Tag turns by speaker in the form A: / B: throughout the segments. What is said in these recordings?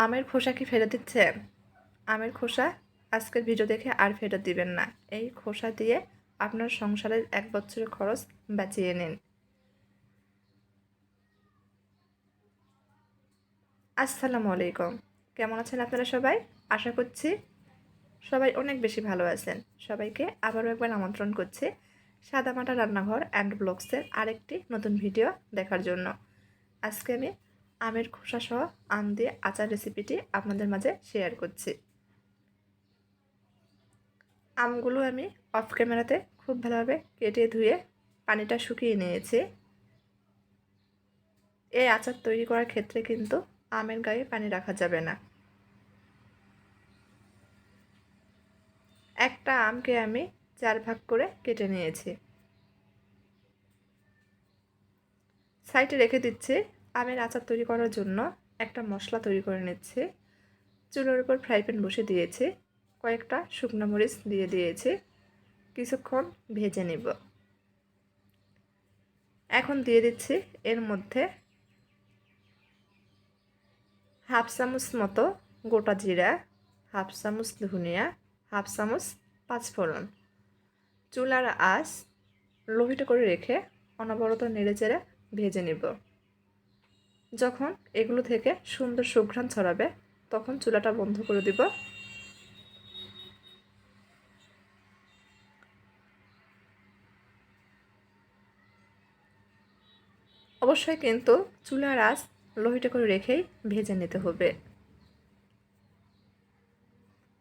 A: আমের খোসা কি ফেলে দিচ্ছেন? আমের খোসা আজকের ভিডিও দেখে আর ফেরত দিবেন না। এই খোসা দিয়ে আপনার সংসারের 1 বছরের খরচ বাঁচিয়ে নিন। আসসালামু আলাইকুম। কেমন আছেন আপনারা সবাই? আশা করছি সবাই অনেক বেশি ভালো আছেন। সবাইকে আবারও একবার আমন্ত্রণ করছি সাদামাটা রান্নাঘর অ্যান্ড ব্লগসের আরেকটি নতুন ভিডিও দেখার জন্য। আজকে আমি আমের খোসা সহ আম দিয়ে আচার রেসিপিটি আপনাদের মাঝে শেয়ার করছি। আমগুলো আমি অফ ক্যামেরাতে খুব ভালোভাবে কেটে ধুয়ে পানিটা শুকিয়ে নিয়েছি। এই আচার তৈরি করার ক্ষেত্রে কিন্তু আমের গায়ে পানি রাখা যাবে না। একটা আমকে আমি 4 ভাগ করে কেটে নিয়েছি। সাইডে রেখে দিচ্ছি। আমের আচার তৈরি করার জন্য একটা মশলা তৈরি করে নিচ্ছি। চুলার উপর ফ্রাই প্যান বসে দিয়েছি। কয়েকটা শুকনো মরিচ দিয়ে দিয়েছি। কিছুক্ষণ ভেজে নিব। এখন দিয়ে দিচ্ছি এর মধ্যে হাফ চামচ মতো গোটা জিরা, হাফ চামচ ধনিয়া, হাফ চামচ পাঁচফোড়ন। চুলার আঁচ লো হিটে করে রেখে অনবরত নেড়েচেড়ে ভেজে নিব। যখন এগুলো থেকে সুন্দর সুঘ্রাণ ছড়াবে তখন চুলাটা বন্ধ করে দিব। অবশ্যই কিন্তু চুলার আঁচ লো হিটে করে রেখেই ভেজে নিতে হবে।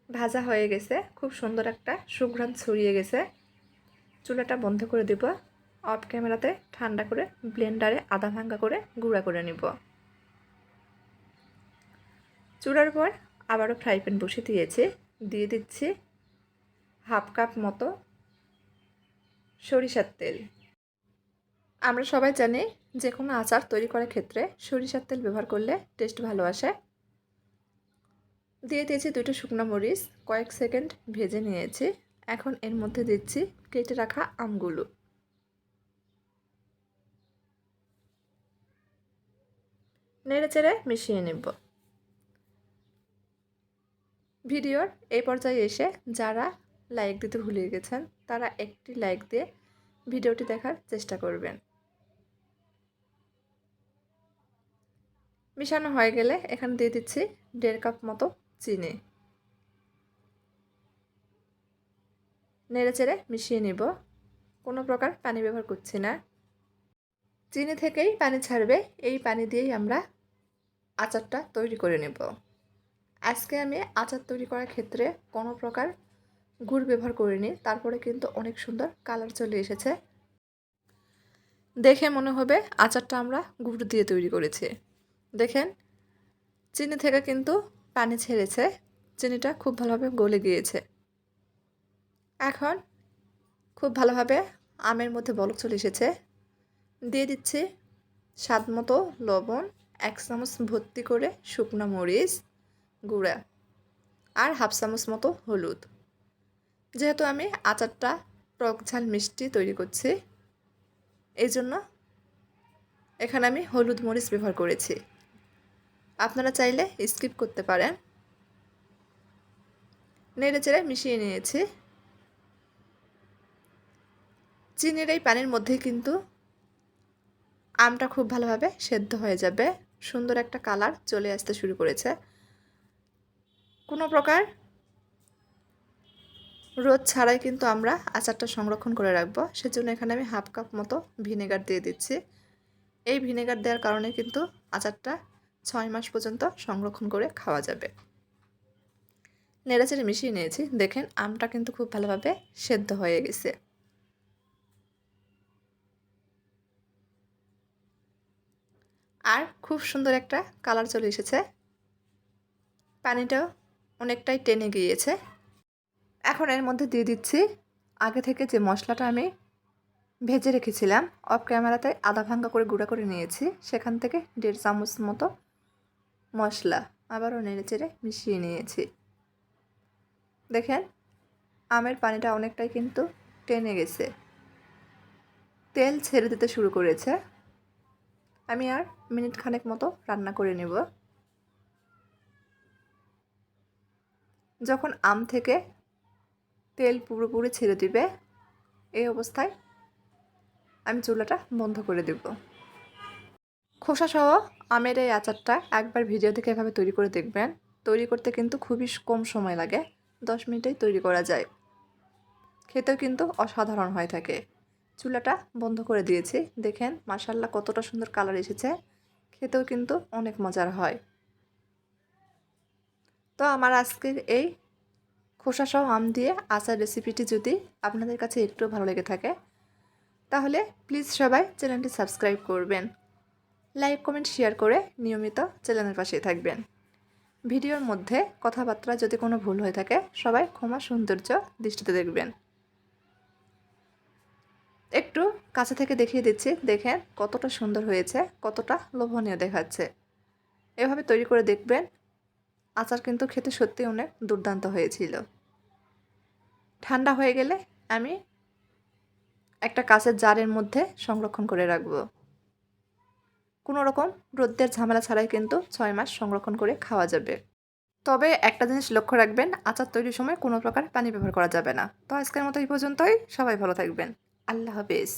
A: ভাজা হয়ে গেছে, খুব সুন্দর একটা সুঘ্রাণ ছড়িয়ে গেছে। চুলাটা বন্ধ করে দিব। অফ ক্যামেরাতে ঠান্ডা করে ব্লেন্ডারে আধা ভাঙ্গা করে গুঁড়া করে নিব। চুলার পর আবারও ফ্রাই প্যান বসিয়ে দিয়েছি। দিয়ে দিচ্ছি হাফ কাপ মতো সরিষার তেল। আমরা সবাই জানি যে কোনো আচার তৈরি করার ক্ষেত্রে সরিষার তেল ব্যবহার করলে টেস্ট ভালো আসে। দিয়ে দিয়েছি 2টা শুকনো মরিচ, কয়েক সেকেন্ড ভেজে নিয়েছি। এখন এর মধ্যে দিচ্ছি কেটে রাখা আমগুলো। নেড়েচেড়ে মিশিয়ে নেব। ভিডিওর এই পর্যায়ে এসে যারা লাইক দিতে ভুলে গেছেন তারা একটি লাইক দিয়ে ভিডিওটি দেখার চেষ্টা করবেন। মিশানো হয়ে গেলে এখানে দিয়ে দিচ্ছি 1.5 কাপ মতো চিনি। নেড়েচেড়ে মিশিয়ে নিব। কোনো প্রকার পানি ব্যবহার করছি না। চিনি থেকেই পানি ছাড়বে, এই পানি দিয়েই আমরা আচারটা তৈরি করে নেব। আজকে আমি আচার তৈরি করার ক্ষেত্রে কোনো প্রকার গুড় ব্যবহার করিনি, তারপরে কিন্তু অনেক সুন্দর কালার চলে এসেছে। দেখে মনে হবে আচারটা আমরা গুড় দিয়ে তৈরি করেছি। দেখেন চিনি থেকে কিন্তু পানি ছেড়েছে, চিনিটা খুব ভালোভাবে গলে গিয়েছে। এখন খুব ভালোভাবে আমের মধ্যে বলক চলে এসেছে। দিয়ে দিচ্ছি স্বাদ মতো লবণ, 1 চামচ ভর্তি করে শুকনো মরিচ গুঁড়া আর হাফ চামচ মতো হলুদ। যেহেতু আমি আচারটা টক ঝাল মিষ্টি তৈরি করছি এই জন্য এখানে আমি হলুদ মরিচ ব্যবহার করেছি। আপনারা চাইলে স্কিপ করতে পারেন। নেড়েচেড়ে মিশিয়ে নিয়েছি। চিনির এই পানির মধ্যে কিন্তু আমটা খুব ভালোভাবে সেদ্ধ হয়ে যাবে। সুন্দর একটা কালার চলে আসতে শুরু করেছে। কোনো প্রকার রোদ ছাড়াই কিন্তু আমরা আচারটা সংরক্ষণ করে রাখবো। সেজন্য এখানে আমি হাফ কাপ মতো ভিনেগার দিয়ে দিচ্ছি। এই ভিনেগার দেওয়ার কারণে কিন্তু আচারটা 6 মাস পর্যন্ত সংরক্ষণ করে খাওয়া যাবে। নেড়েচেড়ে মিশিয়ে নিয়েছি। দেখেন আমটা কিন্তু খুব ভালোভাবে সেদ্ধ হয়ে গেছে। আর খুব সুন্দর একটা কালার চলে এসেছে। পানিটাও অনেকটাই টেনে গিয়েছে। এখন এর মধ্যে দিয়ে দিচ্ছি আগে থেকে যে মশলাটা আমি ভেজে রেখেছিলাম, অফ ক্যামেরাতে আধা ভাঙ্গা করে গুঁড়া করে নিয়েছি, সেখান থেকে 1.5 চামচ মতো মশলা আবারও নেড়েচেড়ে মিশিয়ে নিয়েছি। দেখেন আমের পানিটা অনেকটাই কিন্তু টেনে গেছে, তেল ছেড়ে দিতে শুরু করেছে। আমি আর মিনিট খানেক মতো রান্না করে নেব। যখন আম থেকে তেল পুরোপুরি ছেড়ে দিবে, এই অবস্থায় আমি চুলাটা বন্ধ করে দেব। খোসাসহ আমের এই আচারটা একবার ভিডিও দেখে এভাবে তৈরি করে দেখবেন। তৈরি করতে কিন্তু খুবই কম সময় লাগে, 10 মিনিটেই তৈরি করা যায়। খেতেও কিন্তু অসাধারণ হয়ে থাকে। চুলাটা বন্ধ করে দিয়েছি, দেখেন মাশাআল্লাহ কতটা সুন্দর কালার এসেছে। খেতেও কিন্তু অনেক মজার হয়। তো আমার আজকের এই খোসাসহ আম দিয়ে আচার রেসিপিটি যদি আপনাদের কাছে একটু ভালো লেগে থাকে, তাহলে প্লিজ সবাই চ্যানেলটি সাবস্ক্রাইব করবেন, লাইক কমেন্ট শেয়ার করে নিয়মিত চ্যানেলের পাশেই থাকবেন। ভিডিওর মধ্যে কথাবার্তা যদি কোনো ভুল হয়ে থাকে সবাই ক্ষমা সৌন্দর্য দৃষ্টিতে দেখবেন। একটু কাছে থেকে দেখিয়ে দিচ্ছি, দেখেন কতটা সুন্দর হয়েছে, কতটা লোভনীয় দেখাচ্ছে। এভাবে তৈরি করে দেখবেন, আচার কিন্তু খেতে সত্যি অনেক দুর্দান্ত হয়েছিল। ঠান্ডা হয়ে গেলে আমি একটা কাঁচের জারের মধ্যে সংরক্ষণ করে রাখব। কোনো রকম রোদ্রের ঝামেলা ছাড়াই কিন্তু 6 মাস সংরক্ষণ করে খাওয়া যাবে। তবে একটা জিনিস লক্ষ্য রাখবেন, আচার তৈরির সময় কোনো প্রকার পানি ব্যবহার করা যাবে না। তো আজকের মতো এই পর্যন্তই। সবাই ভালো থাকবেন। আল্লাহ হাফেজ।